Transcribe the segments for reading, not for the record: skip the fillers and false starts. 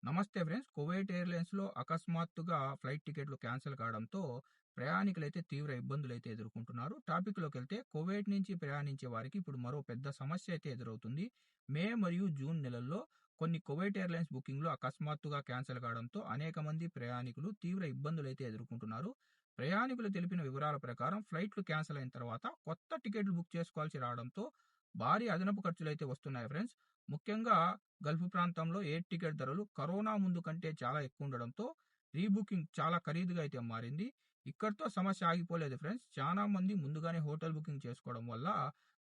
నమస్తే friends. Kuwait ఎయిర్‌లైన్స్‌లో అకస్మాత్తుగా flight టికెట్లు క్యాన్సెల్ కావడంతో ప్రయాణికులైతే తీవ్ర ఇబ్బందులైతే ఎదుర్కొంటున్నారు. టాపిక్‌లోకెళ్తే కువైట్ నుంచి ప్రయాణించే వారికి ఇప్పుడు మరో పెద్ద సమస్య అయితే ఎదురవుతుంది. మే మరియు జూన్ నెలల్లో కొన్ని కువైట్ ఎయిర్‌లైన్స్ బుకింగ్‌లు అకస్మాత్తుగా క్యాన్సెల్ కావడంతో అనేక మంది ప్రయాణికులు తీవ్ర ఇబ్బందులైతే ఎదుర్కొంటున్నారు. ప్రయాణికులు తెలిపిన వివరాల ప్రకారం ఫ్లైట్లు క్యాన్సెల్ అయిన తర్వాత కొత్త టికెట్లు బుక్ చేసుకోవాల్సి రావడంతో భారీ అదనపు ఖర్చులైతే వస్తున్నాయి ఫ్రెండ్స్. ముఖ్యంగా గల్ఫ్ ప్రాంతంలో ఎయిర్ టికెట్ ధరలు కరోనా ముందు కంటే చాలా ఎక్కువ ఉండడంతో రీబుకింగ్ చాలా ఖరీదుగా అయితే మారింది. ఇక్కడితో సమస్య ఆగిపోలేదు ఫ్రెండ్స్. చాలా మంది ముందుగానే హోటల్ బుకింగ్ చేసుకోవడం వల్ల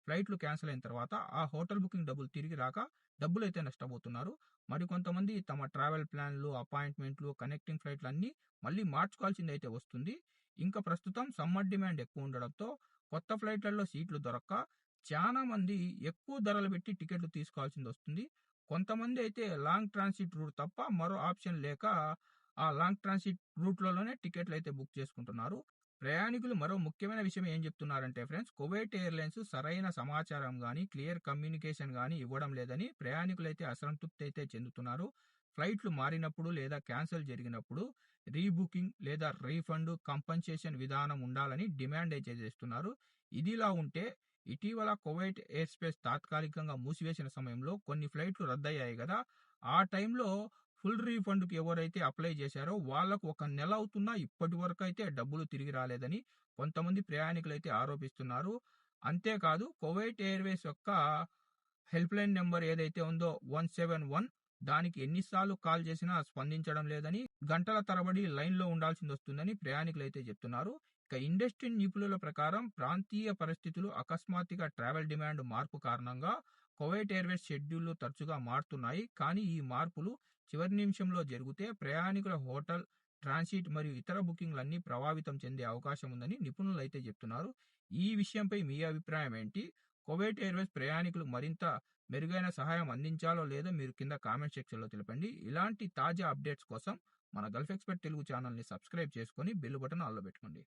ఫ్లైట్లు క్యాన్సిల్ అయిన తర్వాత ఆ హోటల్ బుకింగ్ డబ్బులు తిరిగి రాక డబ్బులైతే నష్టపోతున్నారు. మరికొంతమంది తమ ట్రావెల్ ప్లాన్లు, అపాయింట్మెంట్లు, కనెక్టింగ్ ఫ్లైట్లు అన్నీ మళ్ళీ మార్చుకోవాల్సింది అయితే వస్తుంది. ఇంకా ప్రస్తుతం సమ్మర్ డిమాండ్ ఎక్కువ ఉండడంతో కొత్త ఫ్లైట్లలో సీట్లు దొరక్క చాలా మంది ఎక్కువ ధరలు పెట్టి టికెట్లు తీసుకోవాల్సింది వస్తుంది. కొంతమంది అయితే లాంగ్ ట్రాన్సిట్ రూట్ తప్ప మరో ఆప్షన్ లేక ఆ లాంగ్ ట్రాన్సిట్ రూట్‌లలోనే టికెట్లయితే బుక్ చేసుకుంటున్నారు. ప్రయాణికులు మరో ముఖ్యమైన విషయం ఏం చెప్తున్నారంటే ఫ్రెండ్స్, కువైట్ ఎయిర్‌లైన్స్ సరైన సమాచారం గాని, క్లియర్ కమ్యూనికేషన్ గాని ఇవ్వడం లేదని ప్రయాణికులైతే అసంతృప్తి అయితే చెందుతున్నారు. ఫ్లైట్లు మారినప్పుడు లేదా క్యాన్సెల్ జరిగినప్పుడు రీబుకింగ్ లేదా రీఫండ్, కంపెన్సేషన్ విధానం ఉండాలని డిమాండ్ అయితే చేస్తున్నారు. ఇదిలా ఉంటే ఇటీవల కువైట్ ఎయిర్ స్పేస్ తాత్కాలికంగా మూసివేసిన సమయంలో కొన్ని ఫ్లైట్లు రద్దయ్యాయి గదా! ఆ టైంలో ఫుల్ రీఫండ్‌కి ఎవరైతే అప్లై చేశారో వాళ్ళకు ఒక నెల అవుతున్నా ఇప్పటి వరకైతే డబ్బులు తిరిగి రాలేదని కొంతమంది ప్రయాణికులైతే ఆరోపిస్తున్నారు. అంతేకాదు కువైట్ ఎయిర్‌వేస్ యొక్క హెల్ప్‌లైన్ నంబర్ ఏదైతే ఉందో 171 దానికి ఎన్ని సార్లు కాల్ చేసినా స్పందించడం లేదని, గంటల తరబడి లైన్‌లో ఉండాల్సిందొస్తుందని ప్రయాణికులైతే చెప్తున్నారు. ఇక ఇండస్ట్రీ నిపుణుల ప్రకారం ప్రాంతీయ పరిస్థితులు, అకస్మాత్తుగా ట్రావెల్ డిమాండ్ మార్పు కారణంగా కువైట్ ఎయిర్వేస్ షెడ్యూల్‌లు తరచుగా మారుతున్నాయి. కానీ ఈ మార్పులు చివరి నిమిషంలో జరిగితే ప్రయాణికుల హోటల్, ట్రాన్సిట్ మరియు ఇతర బుకింగ్‌లన్నీ ప్రభావితం చెందే అవకాశం ఉందని నిపుణులైతే చెప్తున్నారు. ఈ విషయంపై మీ అభిప్రాయం ఏంటి? కువైట్ ఎయిర్వేస్ ప్రయాణికులకు మరింత మెరుగైన సహాయం అందించాలో లేదో మీరు కింద కామెంట్ సెక్షన్‌లో తెలపండి. ఇలాంటి తాజా అప్డేట్స్ కోసం మన గల్ఫ్ ఎక్స్‌పర్ట్ తెలుగు ఛానెల్‌ని సబ్స్క్రైబ్ చేసుకొని బెల్ బటన్ ఆల్‌లో పెట్టుకోండి.